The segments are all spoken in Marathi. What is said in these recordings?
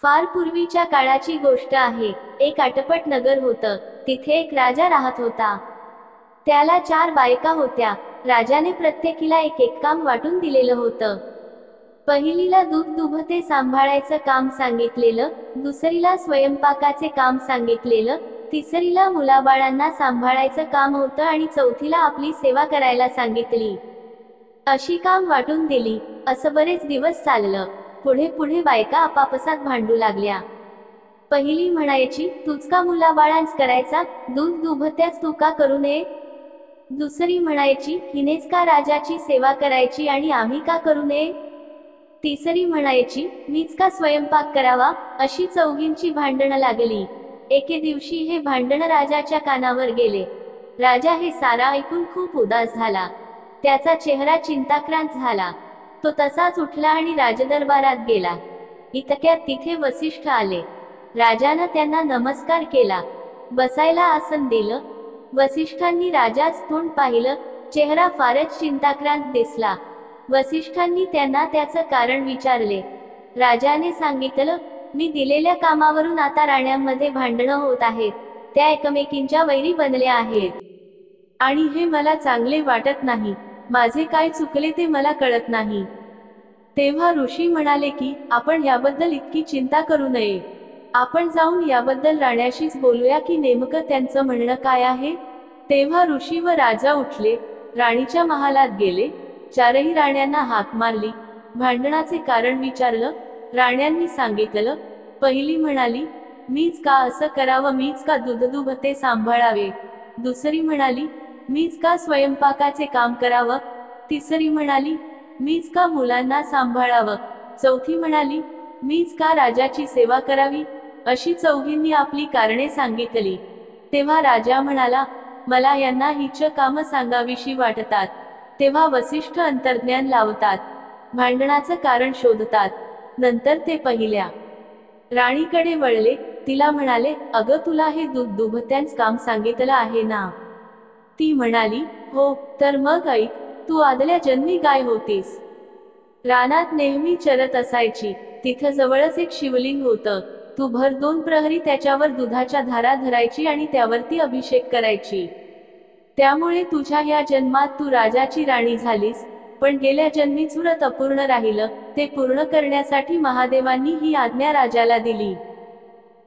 फार पूर्वीच्या काळाची गोष्ट आहे। एक आटपट नगर होतं। तिथे एक राजा राहत होता। त्याला 4 बायका होत्या। राजाने प्रत्येकीला एक एक काम वाटून दिलेलं होतं। पहिलीला दूध दुभते सांभाळायचं काम सांगितलेलं, दुसरीला स्वयंपाकाचे काम सांगितलेलं, तिसरीला मुलाबाळांना सांभाळायचं काम होतं आणि चौथीला आपली सेवा करायला सांगितली। अशी काम वाटून दिली। असं बरेच दिवस चाललं। पुढे पुढे बायका आपापसात भांडू लागल्या। पहिली म्हणायची, तूच का मुलाबाळांच करायचा, दूध दुभत्याच तू का करू नये? दुसरी म्हणायची, हिनेच का राजाची सेवा करायची आणि आम्ही का करू नये? तिसरी म्हणायची, मीच का स्वयंपाक करावा? अशी चौघींची भांडणं लागली। एके दिवशी हे भांडण राजाच्या कानावर गेले। राजा हे सारा ऐकून खूप उदास झाला। त्याचा चेहरा चिंताक्रांत झाला। तो तसाच उठला आणि राजदरबारात गेला। इतक्यात तिथे वसिष्ठ आले। राजानं त्यांना नमस्कार केला, बसायला आसन दिलं। वसिष्ठांनी राजाच तोंड पाहिलं, चेहरा फारच चिंताक्रांत दिसला। वसिष्ठांनी त्यांना त्याचं कारण विचारले। राजाने सांगितलं, मी दिलेल्या कामावरून आता राण्यांमध्ये भांडणं होत आहेत। त्या एकमेकींच्या वैरी बनल्या आहेत आणि हे मला चांगले वाटत नाही। माझे काय चुकले ते मला कळत नाही। तेव्हा ऋषी म्हणाले की आपण याबद्दल इतकी चिंता करू नये। आपण जाऊन याबद्दल राण्याशीच बोलूया की नेमकं त्यांचं म्हणणं काय आहे। तेव्हा ऋषी व राजा उठले, राणीच्या महालात गेले। 4ही राण्यांना हाक मारली, भांडणाचे कारण विचारलं। राण्यांनी सांगितलं। पहिली म्हणाली, मीच का असं करावं, मीच का दुधदुभते सांभाळावे? दुसरी म्हणाली, मीच का स्वयंपाकाचे काम करावं? तिसरी म्हणाली, मीच का मुलांना सांभाळावं? चौथी म्हणाली, मीच का राजाची सेवा करावी? अशी चौघींनी आपली कारणे सांगितली। तेव्हा राजा म्हणाला, मला यांना हीच कामं सांगावीशी वाटतात। तेव्हा वसिष्ठ अंतर्ज्ञान लावतात, भांडणाचं कारण शोधतात। नंतर ते पहिल्या राणीकडे वळले, तिला म्हणाले, अगं तुला हे दूध दुभत्यांच काम सांगितलं आहे ना? ती म्हणाली, हो। तर मग ऐक, तू आदल्या जन्मी गाय होतीस। रानात नेहमी चरत असायची। तिथं जवळच एक शिवलिंग होतं। तू भर 2 प्रहरी त्याच्यावर दुधाच्या धारा धरायची आणि त्यावरती अभिषेक करायची। त्यामुळे तुझ्या या जन्मात तू राजाची राणी झालीस। पण गेल्या जन्मीच व्रत अपूर्ण राहिलं, ते पूर्ण करण्यासाठी महादेवांनी ही आज्ञा राजाला दिली।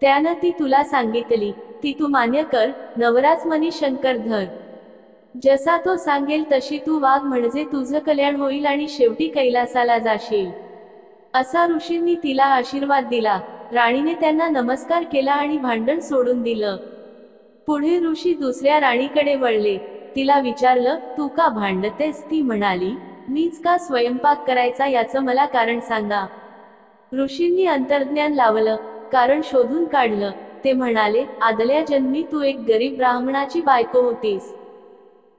त्यानं ती तुला सांगितली, ती तू मान्य कर। नवराच मनी शंकर धर। जसा तो सांगेल तशी तू वाग, म्हणजे तुझं कल्याण होईल आणि शेवटी कैलासाला जाशील। असा ऋषींनी तिला आशीर्वाद दिला। राणीने त्यांना नमस्कार केला आणि भांडण सोडून दिलं। पुढे ऋषी दुसऱ्या राणीकडे वळले, तिला विचारलं, तू का भांडतेस? ती म्हणाली, मीच का स्वयंपाक करायचा याचं मला कारण सांगा। ऋषींनी अंतर्ज्ञान लावलं, कारण शोधून काढलं। ते म्हणाले, आदल्या जन्मी तू एक गरीब ब्राह्मणाची बायको होतीस।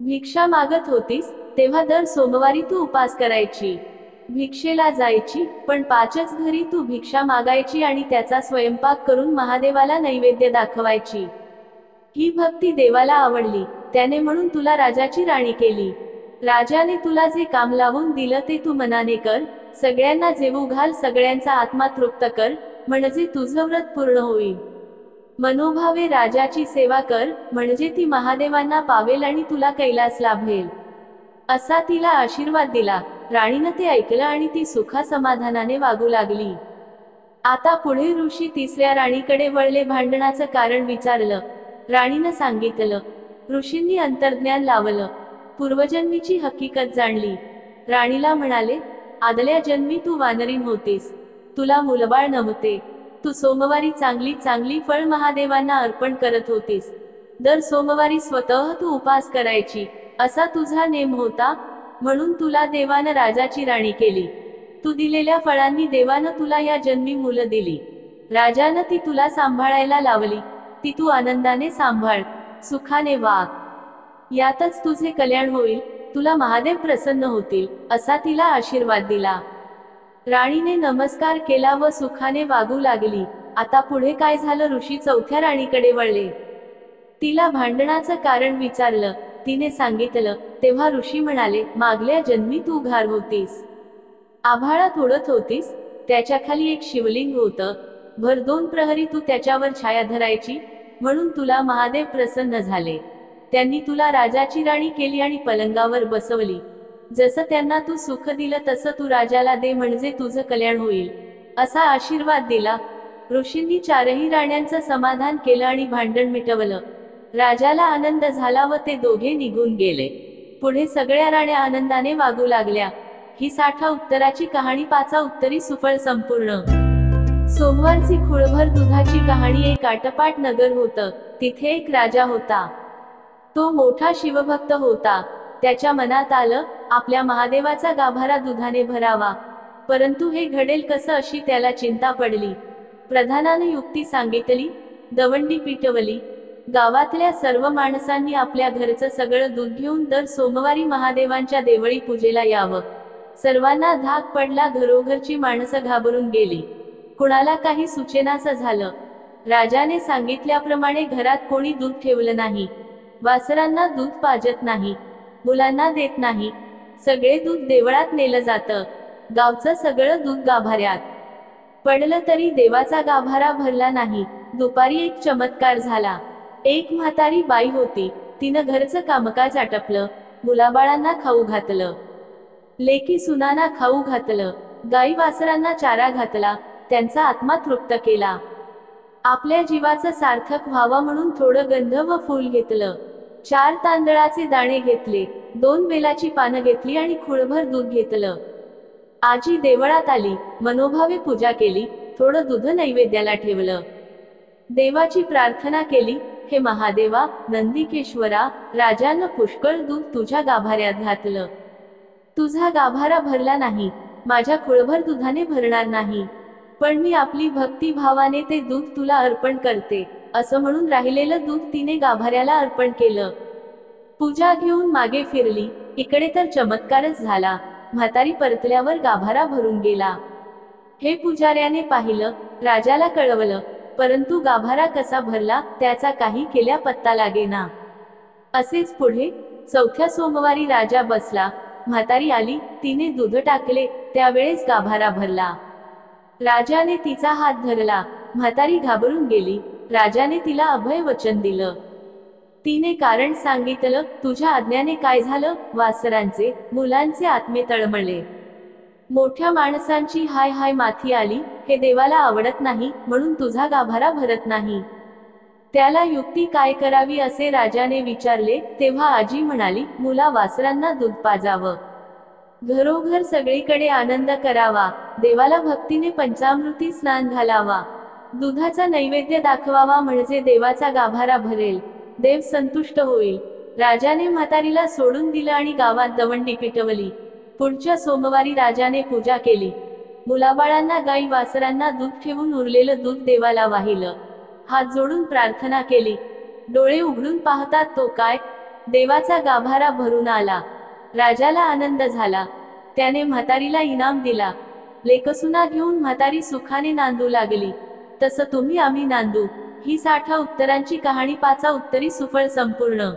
भिक्षा मागत होतीस, तेव्हा दर सोमवारी तू उपास करायची, भिक्षेला जायची, पण 5च घरी तू भिक्षा मागायची आणि त्याचा स्वयंपाक करून महादेवाला नैवेद्य दाखवायची। ही भक्ती देवाला आवडली, त्याने म्हणून तुला राजाची राणी केली। राजाने तुला जे काम लावून दिलं ते तू मनाने कर, सगळ्यांना जेवू घाल, सगळ्यांचा आत्मा तृप्त कर, म्हणजे तुझं व्रत पूर्ण होईल। मनोभावे राजाची सेवा कर, म्हणजे ती महादेवांना पावेल आणि तुला कैलास लाभेल। असा तिला आशीर्वाद दिला। राणीनं ते ऐकलं आणि ती सुखासमाधानाने वागू लागली। आता पुढे ऋषी तिसऱ्या राणीकडे वळले, भांडणाचं कारण विचारलं। राणीनं सांगितलं। ऋषींनी अंतर्ज्ञान लावलं, पूर्वजन्मीची हकीकत जाणली। राणीला म्हणाले, आदल्या जन्मी तू वानरीण होतीस, तुला मुलबाळ नव्हते। तू सोमवारी चांगली चांगली फळ महादेवांना अर्पण करत होतीस। दर सोमवारी स्वतः तू उपास करायची, असा तुझा नेम होता, म्हणून तुला देवानं राजाची राणी केली। तू दिलेल्या फळांनी देवानं तुला या जन्मी मुलं दिली। राजानं ती तुला सांभाळायला लावली, ती तू आनंदाने सांभाळ, सुखाने वाग, यातच तुझे कल्याण होईल, तुला महादेव प्रसन्न होतील, असा तिला आशीर्वाद दिला। राणीने नमस्कार केला व सुखाने वागू लागली। आता पुढे काय झालं? ऋषी चौथ्या राणीकडे वळले, तिला भांडणाचं कारण विचारलं। तिने सांगितलं। तेव्हा ऋषी म्हणाले, मागल्या जन्मी तू घार होतीस, आभाळात उडत होतीस, त्याच्याखाली एक शिवलिंग होतं, भर 2 प्रहरी तू त्याच्यावर छाया धरायची, म्हणून तुला महादेव प्रसन्न झाले. त्यांनी तुला राजाची राणी केली आणि पलंगावर बसवली. जसं त्यांना तू सुख दिलं तसं तू राजाला दे, म्हणजे तुझं कल्याण होईल, असा आशीर्वाद दिला. ऋषींनी 4ही राण्यांचं समाधान केलं आणि भांडण मिटवलं. राजाला आनंद झाला व ते दोघे निघून गेले. पुढे सगळ्या राण्या आनंदाने वागू लागल्या. ही 60 उत्तराची कहाणी. 5 उत्तरी सुफळ संपूर्ण. सोमवारची खुळभर दुधाची कहाणी. एक आटपाट नगर होतं. तिथे एक राजा होता. तो मोठा शिवभक्त होता. त्याच्या मनात आलं, आपल्या महादेवाचा गाभारा दुधाने भरावा. परंतु हे घडेल कसं अशी त्याला चिंता पडली. प्रधानाने युक्ती सांगितली, दवंडी पिटवली. गावातल्या सर्व माणसांनी आपल्या घरचं सगळं दूध घेऊन दर सोमवारी महादेवांच्या देवळी पूजेला यावं. सर्वांना धाक पडला. घरोघरची माणसं घाबरून गेली. कुणाला काही सुचेनासं झालं. राजाने सांगितल्याप्रमाणे घरात कोणी दूध ठेवलं नाही. वासरांना दूध पाजत नाही, मुलांना देत नाही. सगळे दूध देवळात नेलं जातं. गावचं सगळं दूध गाभाऱ्यात पडलं तरी देवाचा गाभारा भरला नाही. दुपारी एक चमत्कार झाला. एक म्हातारी बाई होती. तिनं घरचं कामकाज आटपलं. मुलाबाळांना खाऊ घातलं. लेकी सुनांना खाऊ घातलं. गाई वासरांना चारा घातला. त्यांचा आत्मा तृप्त केला. आपल्या जीवाचं सार्थक व्हावं म्हणून थोडं गंध व फूल घेतलं. 4 तांदळाचे दाणे घेतले. 2 बेलाची पानं घेतली आणि खुळभर दूध घेतलं. आजी देवळात आली. मनोभावे पूजा केली. थोडं दूध नैवेद्याला ठेवलं. देवाची प्रार्थना केली, हे महादेवा, नंदिकेश्वरा, राजानं पुष्कळ दूध तुझ्या गाभाऱ्यात घातलं. तुझा गाभारा भरला नाही. माझ्या खुळभर दुधाने भरणार नाही. पण मी आपली भक्ती भावाने ते दूध तुला अर्पण करते, असं म्हणून राहिलेलं दूध तिने गाभाऱ्याला अर्पण केलं. पूजा घेऊन मागे फिरली. इकडे तर चमत्कारच झाला. म्हातारी परतल्यावर गाभारा भरून गेला. हे पुजाऱ्याने पाहिलं. राजाला कळवलं. परंतु गाभारा कसा भरला त्याचा काही केल्या पत्ता लागेना. असेच पुढे 4थ्या सोमवारी राजा बसला. म्हातारी आली. तिने दूध टाकले. त्यावेळेस गाभारा भरला. राजाने तिचा हात धरला. म्हातारी घाबरून गेली. राजाने तिला अभय वचन दिलं. तिने कारण सांगितलं, तुझ्या आज्ञाने काय झालं. वासरांचे, मुलांचे आत्मे तळमळले. मोठ्या माणसांची हाय हाय माथी आली. हे देवाला आवडत नाही, म्हणून तुझा गाभारा भरत नाही. त्याला युक्ती काय करावी असे राजाने विचारले. तेव्हा आजी म्हणाली, मुला वासरांना दूध पाजावं. घरोघर सगळीकडे आनंद करावा. देवाला भक्तीने पंचामृती स्नान घालावा. दुधाचा नैवेद्य दाखवावा, म्हणजे देवाचा गाभारा भरेल. देव संतुष्ट होईल. राजाने म्हातारीला सोडून दिलं आणि गावात दवंडी पिटवली. पुढच्या सोमवारी राजाने पूजा केली. मुलाबाळांना, गाई वासरांना दूध ठेवून उरलेलं दूध देवाला वाहिलं. हात जोडून प्रार्थना केली. डोळे उघडून पाहतात तो काय, देवाचा गाभारा भरून आला. राजाला आनंद झाला. त्याने म्हातारीला इनाम दिला. लेकसुना घेऊन म्हातारी सुखाने नांदू लागली. तसं तुम्ही आम्ही नांदू. ही 60 उत्तरांची कहाणी. 5 उत्तरी सुफळ संपूर्ण.